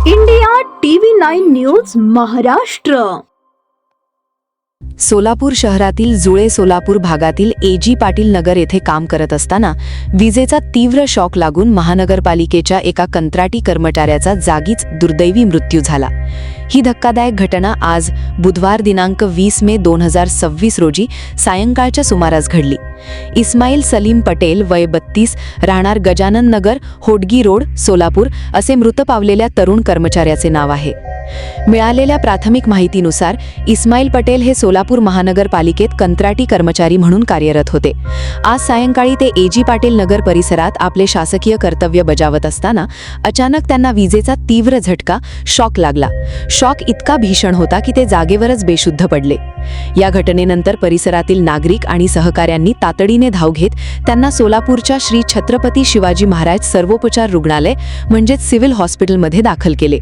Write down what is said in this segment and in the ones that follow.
India TV 9 news Maharashtra. Solapur शहरातील जुळे सोलापूर भागातील एजी पाटील नगर येथे काम करत असताना विजेचा तीव्र शॉक लागून महानगरपालिकेच्या एका कंत्राटी कर्मचाऱ्याचा जागीच दुर्दैवी मृत्यू झाला. ही धक्कादायक घटना आज बुधवार दिनांक 20 मे 2026 रोजी सायंकाळच्या सुमारास घडली. इस्माईल सलीम पटेल वय 32 राहणार गजानन नगर होडगी रोड सोलापूर असे मृत पावलेल्या तरुण कर्मचाऱ्याचे नाव आहे. मिळालेल्या प्राथमिक माहितीनुसार इस्माईल पटेल हे सोलापूर महानगरपालिकेत कंत्राटी कर्मचारी म्हणून कार्यरत होते. आज सायंकाळी ते एजी पाटील नगर परिसरात आपले शासकीय कर्तव्य बजावत असताना अचानक त्यांना विजेचा तीव्र झटका शॉक लागला. शॉक इतका भीषण होता की ते जागेवरच बेशुद्ध पडले. या घटनेनंतर परिसरातील नागरिक आणि सहकाऱ्यांनी तातडीने धाव घेत त्यांना सोलापूरच्या श्री छत्रपती शिवाजी महाराज सर्वोपचार रुग्णालय म्हणजेच सिव्हिल हॉस्पिटलमध्ये दाखल केले.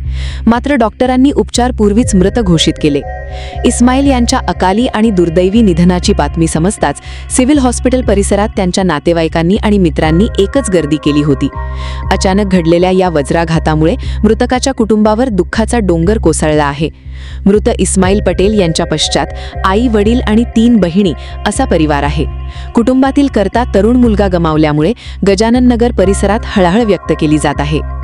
मात्र डॉक्टरांनी उपचारपूर्वीच मृत घोषित केले. इस्माईल यांच्या अकाली आणि दुर्दैवी निधनाची बातमी समजताच सिव्हिल हॉस्पिटल परिसरात त्यांच्या नातेवाईकांनी आणि मित्रांनी एकच गर्दी केली होती. अचानक घडलेल्या या वज्राघातामुळे मृतकाच्या कुटुंबावर दुःखाचा डोंगर कोसळला आहे. मृत इस्माईल पटेल यांच्या पश्चात आई वडील आणि 3 बहिणी असा परिवार आहे. कुटुंबातील कर्ता तरुण मुलगा गमावल्यामुळे गजानन नगर परिसरात हळहळ व्यक्त केली जात आहे.